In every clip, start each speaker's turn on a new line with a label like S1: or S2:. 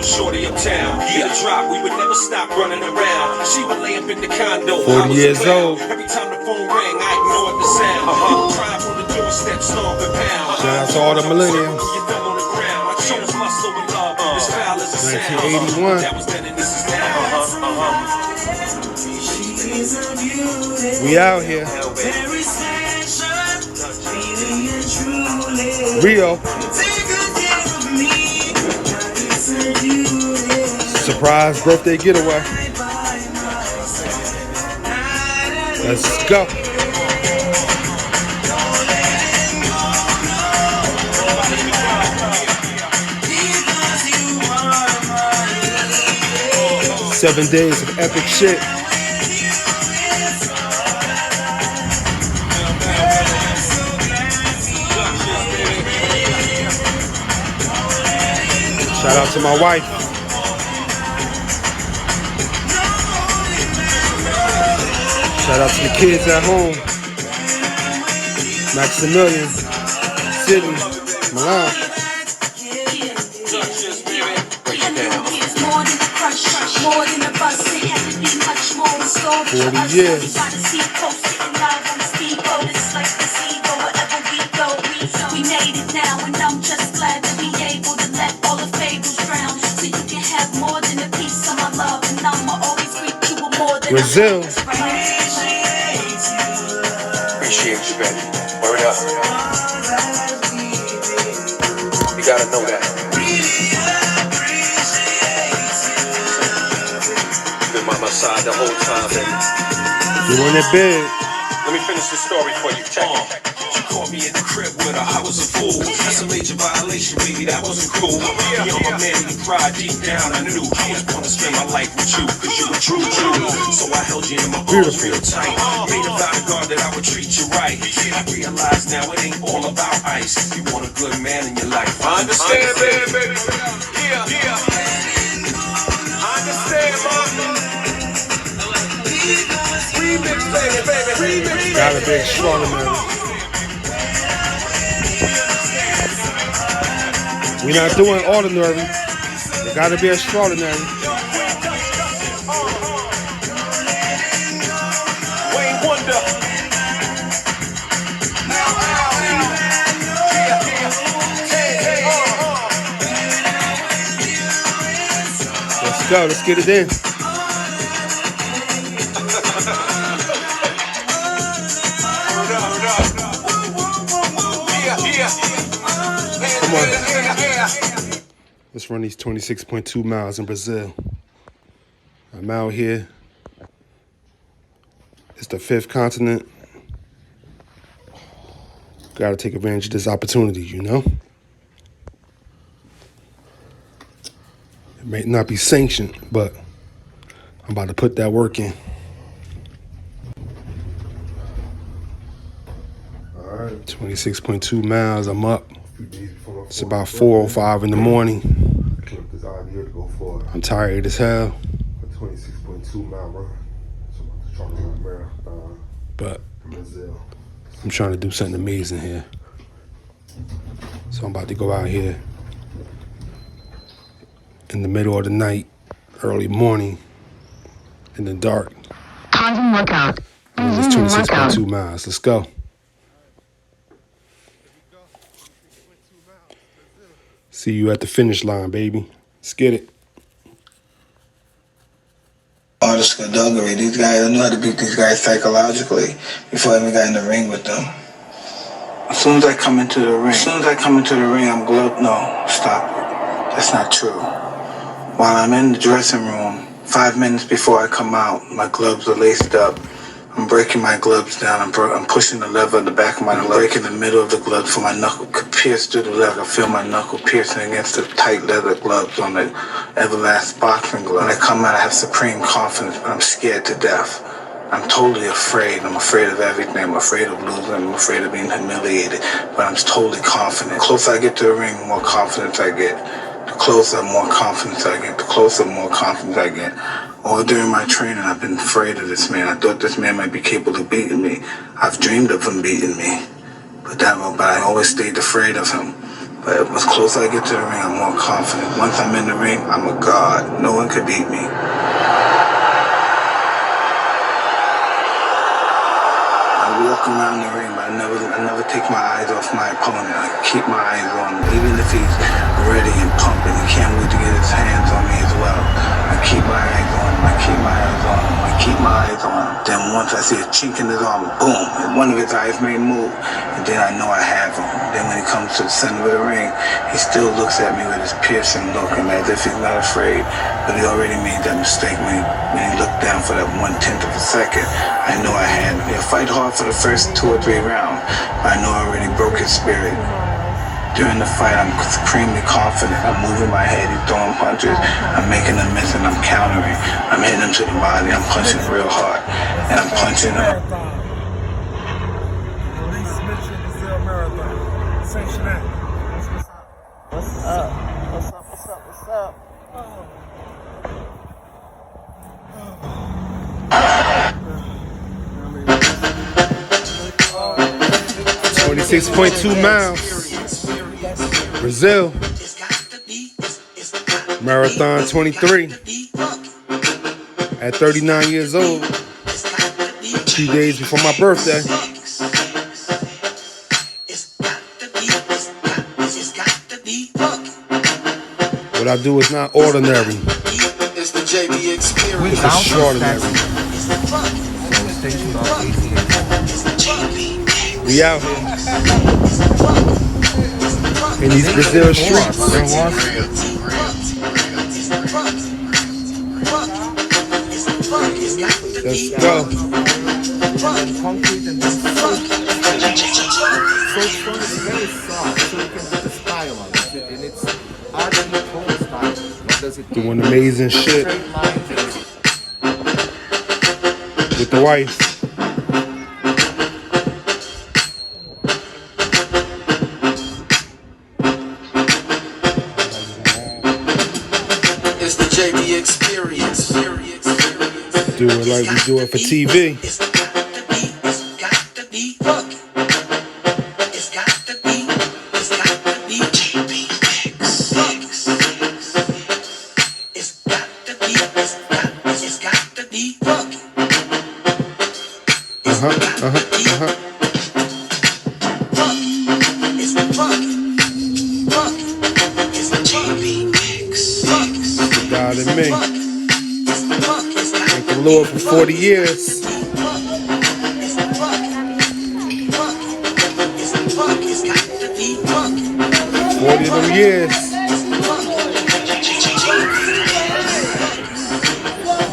S1: shorty uptown. Hit a drop, we would never stop running around. She would lay up in the condo.
S2: 40 years old.
S1: Every time the phone rang, I ignored the sound. Drive on the doorstep, stomp and pound.
S2: Shout out to all the millennials. 1981.
S1: That was then and this is now.
S2: We out here. Rio. Surprise birthday getaway. Let's go. Seven days of epic shit. Shout out to my wife. Shout out to the kids at home. Maximilian, Sydney, Milan. 40 years. We made it now, and I'm just glad to be able to let all the fables drown. So you can have more than a piece of my love, and I'ma always treat you with more than Brazil.
S3: Appreciate you, baby. Word up. You gotta know that. You've been by my side the whole time, baby.
S2: Doing it big.
S3: Let me finish this story for you. Check it.
S1: You caught me in the crib with her, I was a fool. That's a major violation, baby, that wasn't cool. You're my man, you cried deep down. I knew I was gonna spend my life with you, cause you were true. So I held you in my arms real tight. Made a vow to God that I would treat you right. I realize now it ain't all about ice. You want a good man in your life.
S3: I understand, baby. Yeah. I understand, mom. Remix, baby.
S2: Gotta be extraordinary. We're not doing ordinary. It gotta be extraordinary.
S3: Wayne Wonder.
S2: Let's go. Let's get it in. Come on. Let's run these 26.2 miles in Brazil. I'm out here. It's the 5th continent. Gotta take advantage of this opportunity, you know? It may not be sanctioned, but I'm about to put that work in. All right. 26.2 miles, I'm up. It's about 4:05 in the morning. I'm tired as hell.
S4: 26.2 mile run.
S2: But I'm trying to do something amazing here. So I'm about to go out here in the middle of the night, early morning, in the dark.
S5: Pausing workout.
S2: It's 26.2 miles. Let's go. See you at the finish line, baby. Let's get it.
S6: All the skullduggery. These guys, I knew how to beat these guys psychologically before I even got in the ring with them. As soon as I come into the ring, I'm gloved. No, stop it. That's not true. While I'm in the dressing room, 5 minutes before I come out, my gloves are laced up. I'm breaking my gloves down. I'm pushing the lever at the back of my glove. I'm breaking the middle of the glove so my knuckle could pierce through the leather. I feel my knuckle piercing against the tight leather gloves on the everlasting boxing glove. When I come out, I have supreme confidence, but I'm scared to death. I'm totally afraid. I'm afraid of everything. I'm afraid of losing. I'm afraid of being humiliated. But I'm totally confident. The closer I get to the ring, the more confidence I get. The closer, more confidence I get. The closer, more confidence I get. All during my training, I've been afraid of this man. I thought this man might be capable of beating me. I've dreamed of him beating me. But I always stayed afraid of him. But as closer I get to the ring, I'm more confident. Once I'm in the ring, I'm a god. No one could beat me. I walk around the ring, but I never take my eyes off my opponent. I keep my eyes on him. Even if he's ready and pumping, he can't wait to get his hands on me as well. I keep my eyes on him. I keep my eyes on him. I keep my eyes on him. Then once I see a chink in his armor, boom, and one of his eyes may move, and then I know I have him. Then when he comes to the center of the ring, he still looks at me with his piercing look, and as if he's not afraid, but he already made that mistake when he looked down for that 1/10 of a second. I know I had him. He'll fight hard for the first 2 or 3 rounds, but I know I already broke his spirit. During the fight, I'm supremely confident. I'm moving my head, he's throwing punches, I'm making them miss, and I'm countering. I'm hitting him to the body, I'm punching real hard, and I'm punching him.
S5: What's up? What's up? What's up? What's up?
S4: 26.2 miles. Brazil. Marathon 23. At 39 years old. 2 days before my birthday. What I do is not ordinary.
S7: It's the JB experience.
S4: It's extraordinary. We out here in these Brazil streets. Let's go.
S5: Concrete and then so strong is very soft, so you can put the style on it. And it's actually cold style. What does it do?
S4: Doing amazing shit
S5: Straight lines and
S4: with the wife.
S7: It's the JB experience.
S4: Do it like we do it for TV. God in me. Thank the Lord for 40 years. 40 of them years.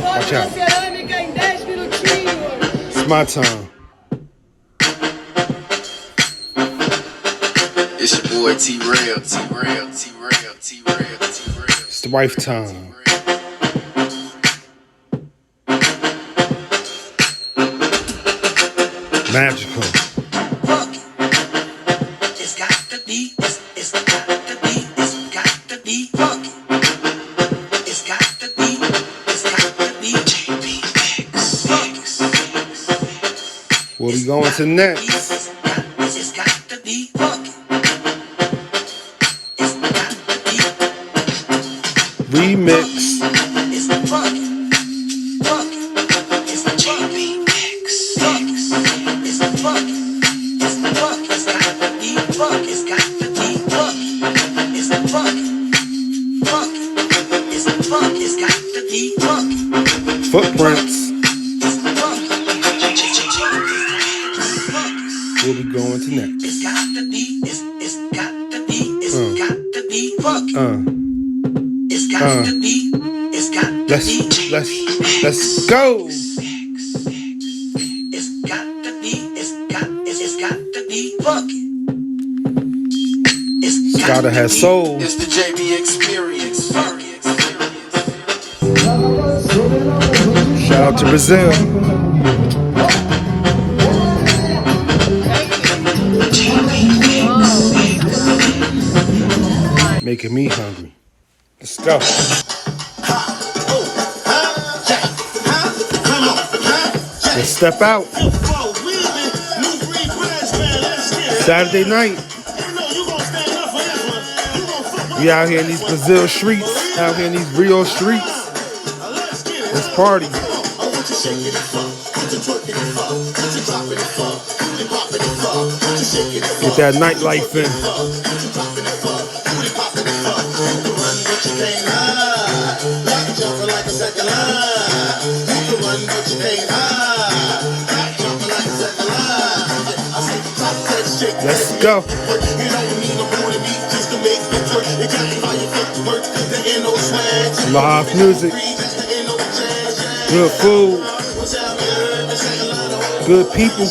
S4: Watch out. It's my time.
S7: It's your boy T-Rail.
S4: It's the wife time. Magical.
S1: It's got to be, it's got to be, it's got to be funk. It's got to be, JB Mix.
S4: Where we going to next?
S1: It's got to be funk. It's got to be
S4: Remix.
S1: it's the funk. Funk. It's the JB Mix. Funk. It's the funk. It's the funk. It's got to be funk. It's got to be funk. It's the funk. Funk. It's the funk. It's got to be funk.
S4: Footprints.
S1: It's the funk.
S4: Where we going to next?
S1: It's got to be. It's got to be. It's got to be funk. It's got to be. It's got to be.
S4: Let's go.
S1: It's got to be. It's got to be funk. It's
S4: Gotta have soul.
S7: It's the JB experience.
S4: Shout out to Brazil. Making me hungry. Let's go. Let's step out. Saturday night. We out here in these Brazil streets, out here in these Rio streets. Let's party. Get that nightlife in. Let's go. Live music. Good food. Good people.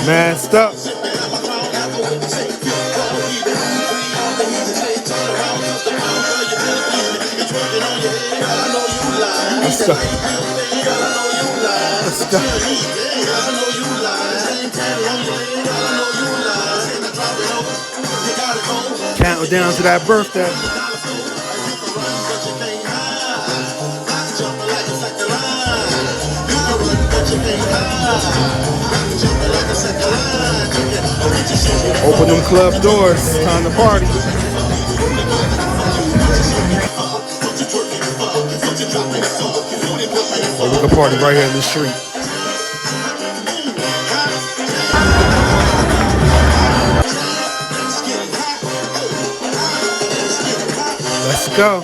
S4: Masked up. Let's go. Let's go. Count down to that birthday. Open them club doors. Time to party. Oh, we can party right here in the street. Let's go.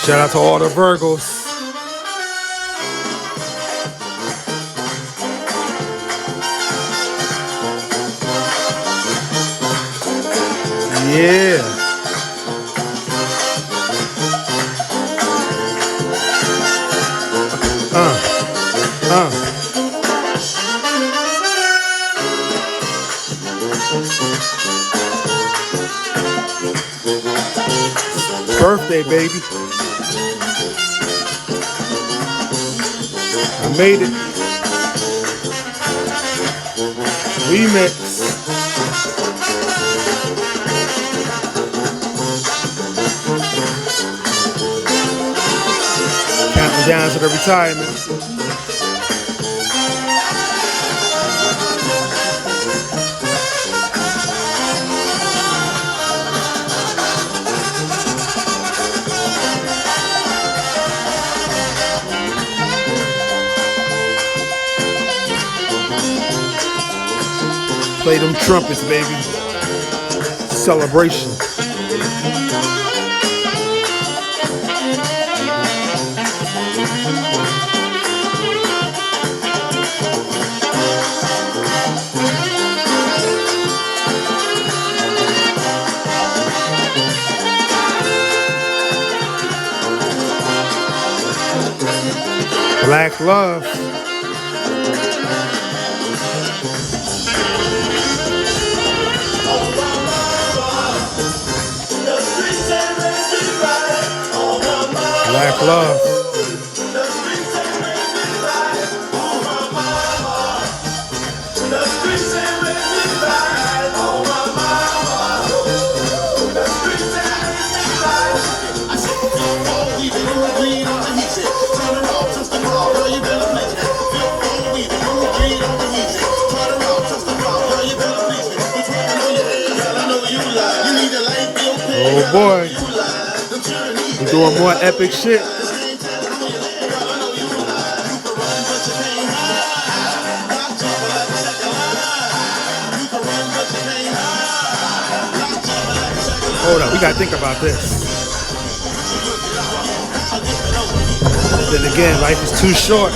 S4: Shout out to all the Virgos. Yeah. Birthday, baby. I made it. Remix. Counting down to the retirement. Play them trumpets, baby. Celebration. Black love. Black love. Oh boy. We're doing more epic shit. Hold up, we gotta think about this. Then again, life is too short.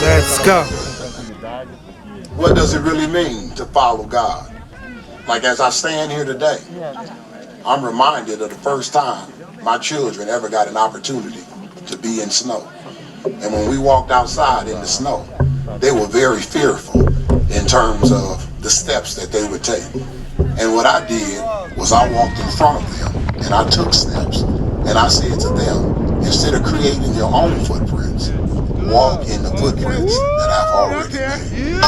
S4: Let's go.
S8: What does it really mean to follow God? Like as I stand here today, I'm reminded of the first time my children ever got an opportunity to be in snow. And when we walked outside in the snow, they were very fearful in terms of the steps that they would take. And what I did was I walked in front of them and I took steps and I said to them, instead of creating your own footprints, walk in the footprints that I've already made.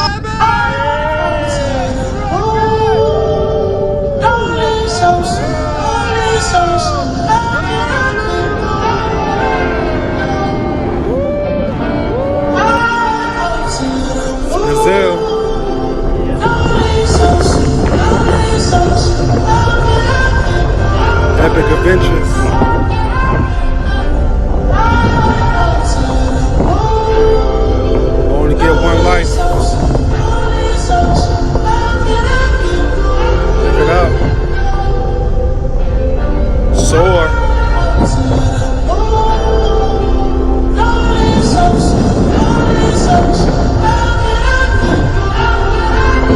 S4: big adventures. Only get one life. Live it up. Soar.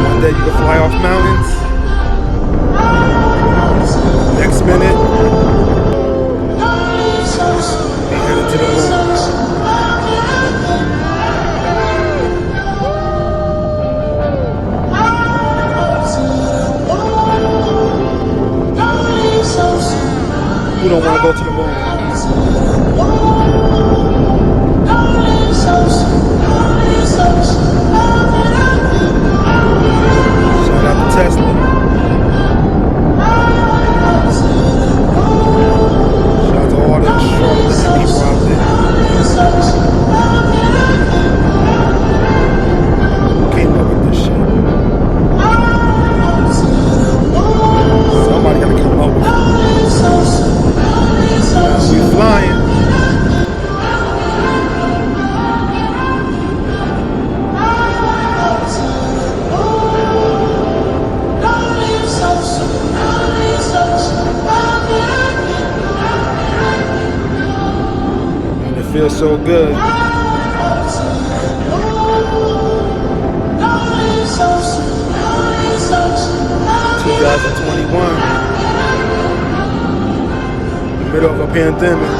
S4: One day you can fly off mountains. Next minute, be headed to the moon. Who don't want to go to the moon? Shout out to Tesla. Shout out to all the extraordinary people out there. Who came up with this shit? Somebody gotta come up with it. We flying. And it feels so good. 2021. Middle of a pandemic,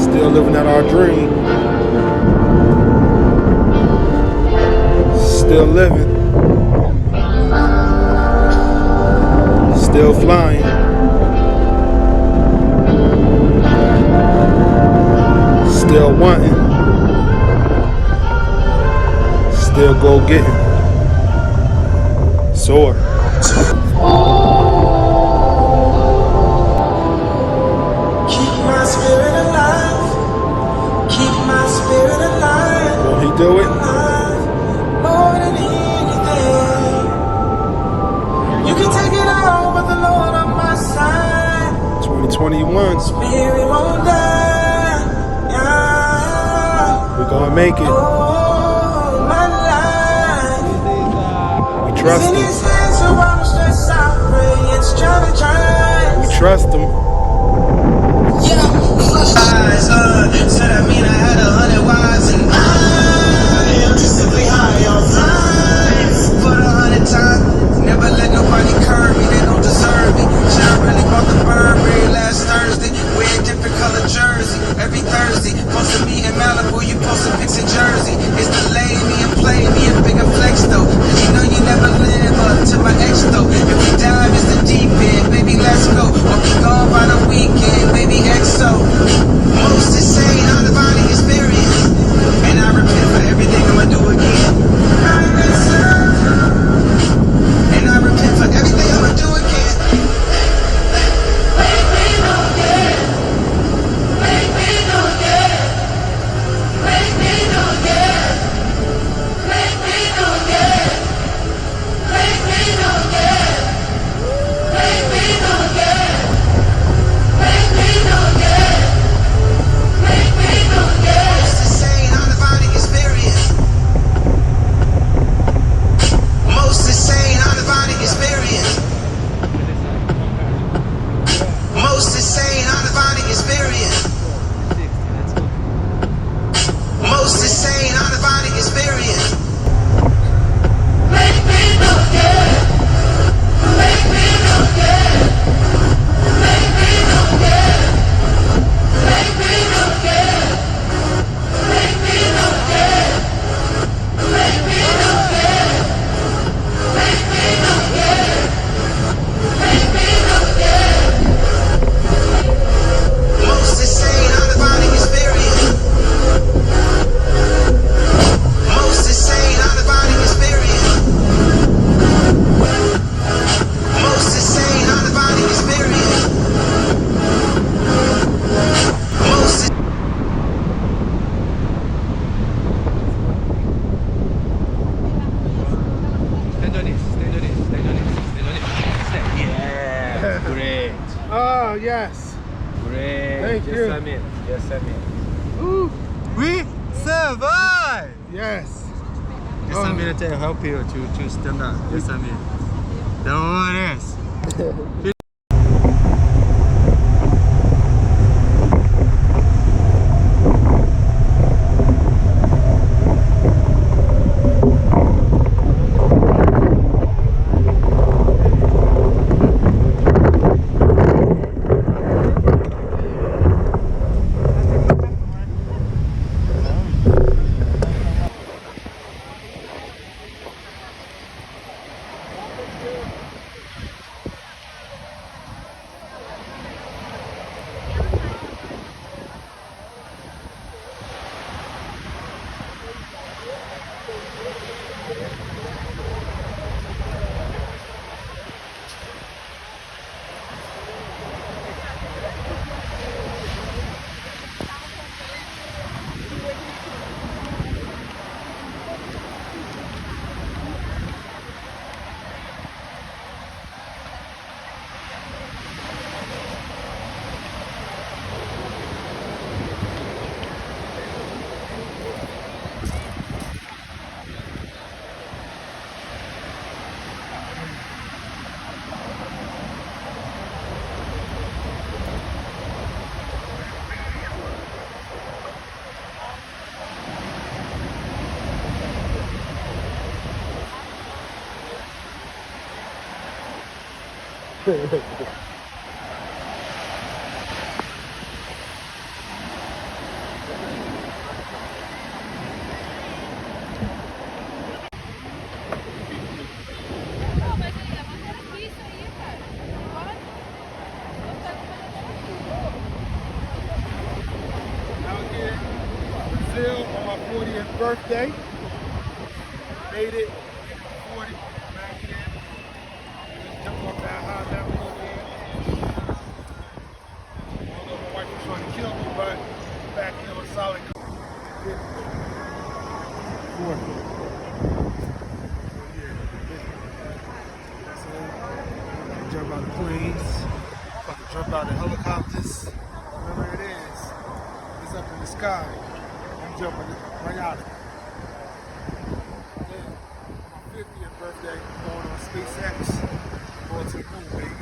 S4: still living out our dream, still living, still flying, still wanting, still go getting, soar. Will he do it?
S9: More than anything, you can take it all, but the Lord on my side.
S4: 2021.
S9: Spirit won't die. Yeah.
S4: We're gonna make it.
S9: Oh, my life.
S4: We trust
S9: in
S4: him.
S9: His hands, so I don't stress out, pray and strategize.
S4: We trust him.
S9: Said I mean I had 100 wives and I am just simply high on flying for the 100 times. Never let nobody curb me, they don't deserve me. John really bought the Burberry last Thursday. Wear a different color jersey every Thursday. Supposed to be in Malibu, you posted pics in Jersey. It's delay me and play me a bigger flex though. Cause you know you never live up to my ex though. If we dive, it's the deep end, baby, let's go. Or be gone by the weekend, baby, XO. Most insane out of body experience.
S4: Oh, yes.
S10: Great.
S4: Thank you.
S10: Yes, I mean.
S4: Ooh.
S10: We survive.
S4: Yes.
S10: Yes, I mean to help you to stand up. Yes, I mean. Don't worry.
S4: Out here in Brazil on my 40th birthday. Made it. 40. Back here. Just jumped off that high mountain over here. Although my wife was trying to kill me, but back here on solid. 40. Jump out of planes, about to jump out of helicopters, whatever it is, it's up in the sky. I'm jumping right out of it. Then, my 50th birthday, going on SpaceX, going to the moon, baby.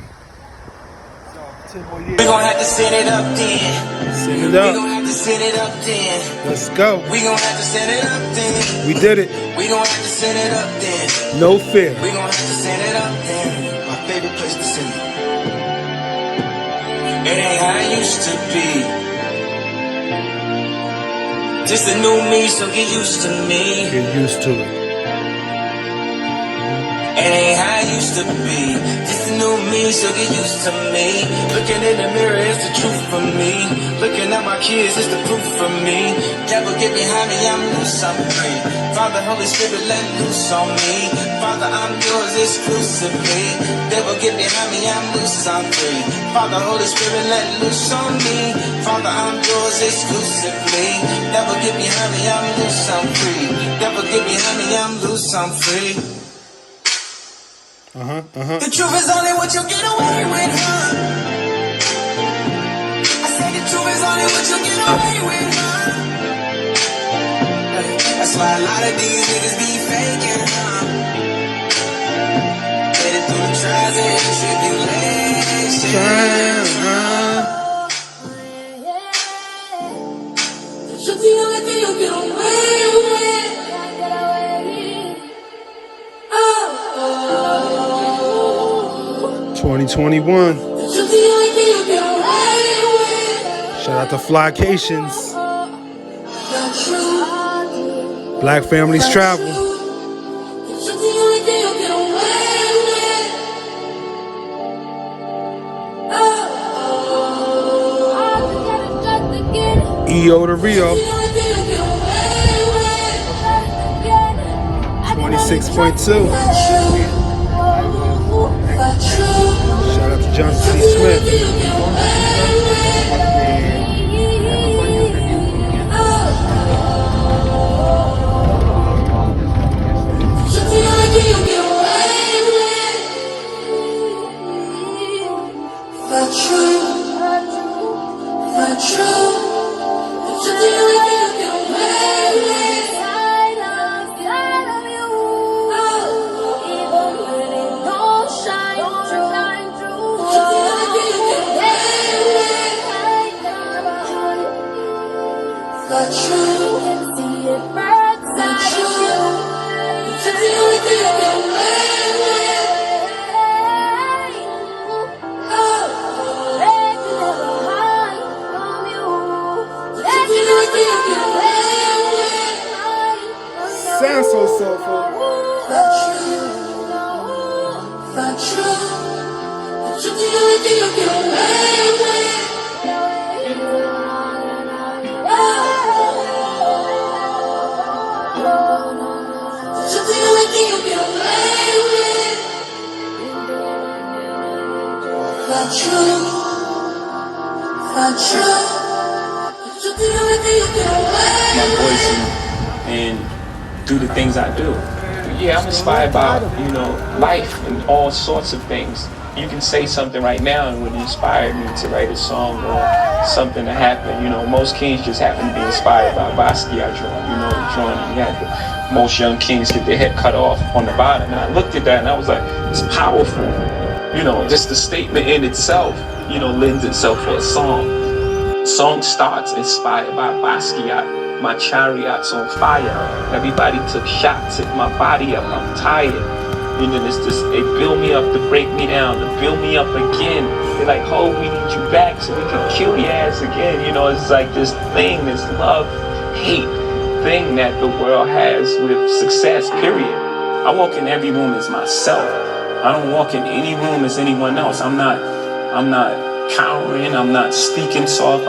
S4: So, 10 more years.
S9: We gon' have to set it up then.
S4: Send it
S9: We gon'
S4: up.
S9: have to set it up then.
S4: Let's go.
S9: We gon' have to set it up then.
S4: We did it.
S9: We gon' have to set it up then.
S4: No fear.
S9: We gon' have to set it up then. My favorite place to send it. It ain't how it used to be. Just a new me, so get used to me.
S4: Get used to it.
S9: It ain't how it used to be. Just a new me, so get used to me. Looking in the mirror is the truth for me. Looking at my kids is the proof for me. Devil get behind me, I'm loose, I'm free. Father, Holy Spirit, let loose on me. Father, I'm yours exclusively. Devil get behind me, I'm loose, I'm free. Father, Holy Spirit, let loose on me. Father, I'm yours exclusively. Devil get behind me, I'm loose, I'm free. Devil get behind me, I'm loose, I'm free. The truth is only what you get away with, huh? I said the truth is only what you get away with, huh? Hey, that's why a lot of these niggas be faking, huh? Made it through the trials and tribulations. The truth is the only thing you get away with.
S4: 2021. Shout out to Flycations. Black families travel. EO to Rio. 26.2. Shout out to Johnson C. Smith.
S9: True.
S2: everything you get away with. Got you. You do everything you get away with.
S11: My voice and do the things I do. Yeah, I'm inspired by, life and all sorts of things. You can say something right now and would inspire me to write a song or something to happen. Most kings just happen to be inspired by Basquiat drawing, and you had the most young kings get their head cut off on the bottom. And I looked at that and I was like, it's powerful. Just the statement in itself, lends itself for a song. Song starts inspired by Basquiat. My chariot's on fire. Everybody took shots at my body up. I'm tired. And then it's just, they build me up to break me down, to build me up again. They're like, oh, we need you back so we can kill your ass again. It's like this thing, this love, hate thing that the world has with success, period. I walk in every room as myself. I don't walk in any room as anyone else. I'm not cowering, I'm not speaking soft,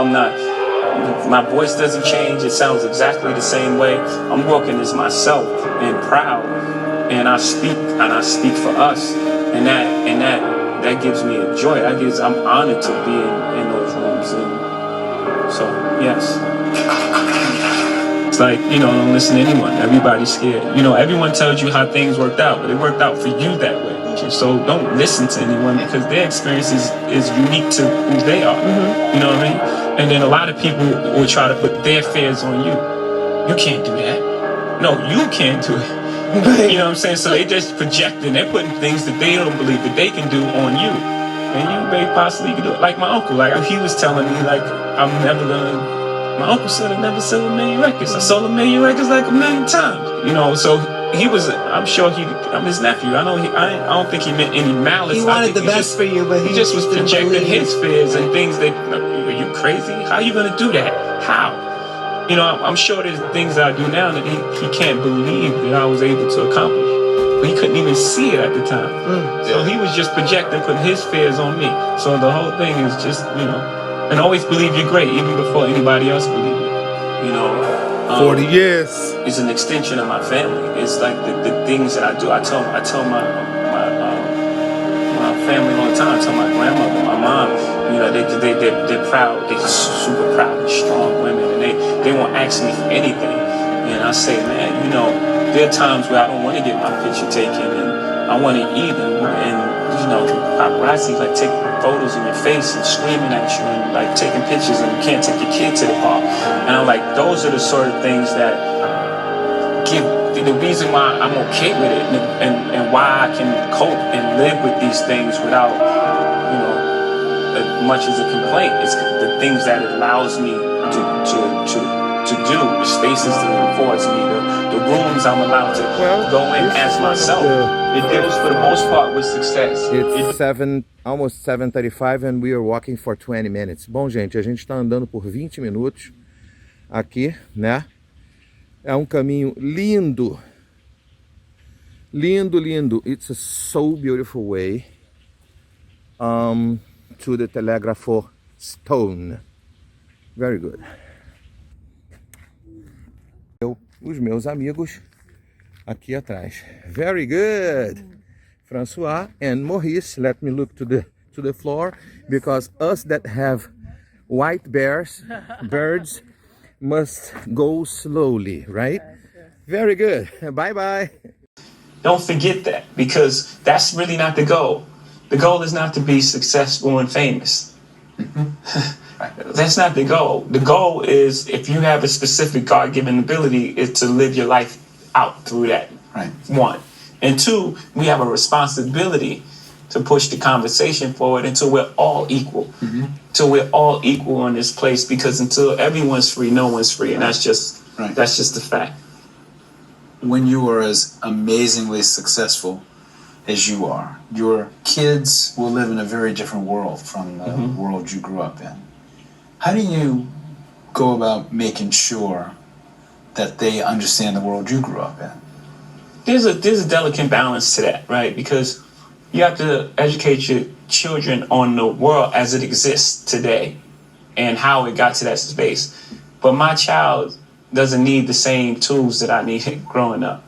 S11: my voice doesn't change, it sounds exactly the same way. I'm walking as myself and proud, and I speak for us, and that gives me a joy. I'm honored to be in those rooms, and so yes. It's like, don't listen to anyone. Everybody's scared. Everyone tells you how things worked out, but it worked out for you that way. So don't listen to anyone because their experience is unique to who they are. You know what I mean? And then a lot of people will try to put their fears on you. You can't do that. No, you can't do it. You know what I'm saying? So they just projecting. They're putting things that they don't believe that they can do on you. And you may possibly can do it. Like my uncle. Like he was telling me, like, I'm never gonna... My uncle said I never sold 1 million records. I sold 1 million records like 1 million times. So he was, I'm sure I'm his nephew. I don't think he meant any malice.
S12: He wanted the best for you, but
S11: he just was projecting his fears and things that, are you crazy? How are you going to do that? How? I'm sure there's things that I do now that he can't believe that I was able to accomplish. But he couldn't even see it at the time. So he was just projecting, putting his fears on me. So the whole thing is just, and always believe you're great, even before anybody else believes it.
S4: 40 years.
S11: It's an extension of my family. It's like the things that I do. I tell my family all the time. I tell my grandmother, my mom. They're proud. They're super proud and strong women, and they won't ask me for anything. And I say, man, there are times where I don't want to get my picture taken, and I want to eat, and paparazzi like take photos in your face and screaming at you and like taking pictures, and you can't take your kid to the park. And I'm like, those are the sort of things that give the reason why I'm okay with it, and why I can cope and live with these things without, as much as a complaint. It's the things that it allows me to do, the spaces that it affords me, the rooms I'm allowed to go in as myself. It deals for the most part with success.
S5: It's almost 7:35 and we are walking for 20 minutes. Bom, gente, a gente está andando por 20 minutos aqui, né? É um caminho lindo. Lindo, lindo. It's a so beautiful way to the Telegraph Stone. Very good. Os meus amigos aqui atrás. Very good. Francois and Maurice, let me look to the floor, because us that have white birds must go slowly, right? Very good. Bye-bye.
S11: Don't forget that, because that's really not the goal. The goal is not to be successful and famous. That's not the goal. The goal is, if you have a specific God-given ability, is to live your life out through that.
S13: Right.
S11: One. And two, we have a responsibility to push the conversation forward until we're all equal. Until we're all equal in this place, because until everyone's free, no one's free. And that's just the fact.
S13: When you are as amazingly successful as you are, your kids will live in a very different world from the world you grew up in. How do you go about making sure that they understand the world you grew up in?
S11: There's a delicate balance to that, right? Because you have to educate your children on the world as it exists today and how it got to that space. But my child doesn't need the same tools that I needed growing up.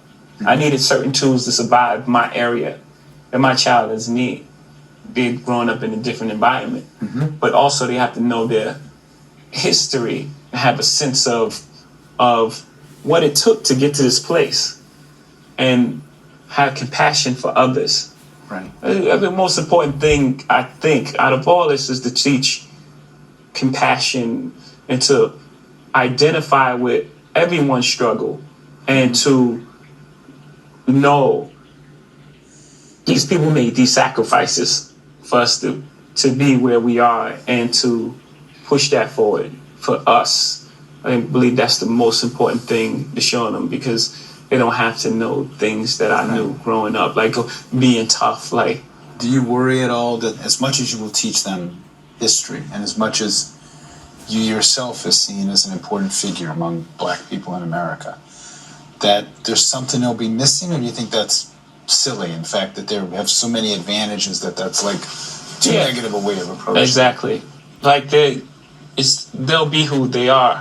S11: I needed certain tools to survive my area that my child is need. They're growing up in a different environment, but also they have to know their history and have a sense of what it took to get to this place, and have compassion for others.
S13: Right.
S11: The most important thing I think out of all this is to teach compassion and to identify with everyone's struggle, and to know these people made these sacrifices for us to be where we are, and to push that forward for us. I believe that's the most important thing to show them, because they don't have to know things that I knew growing up, like being tough. Like,
S13: do you worry at all that as much as you will teach them history, and as much as you yourself is seen as an important figure among Black people in America, that there's something they'll be missing, or do you think that's silly? In fact, that they have so many advantages that's like too negative a way of approaching?
S11: Exactly. Like they'll be who they are.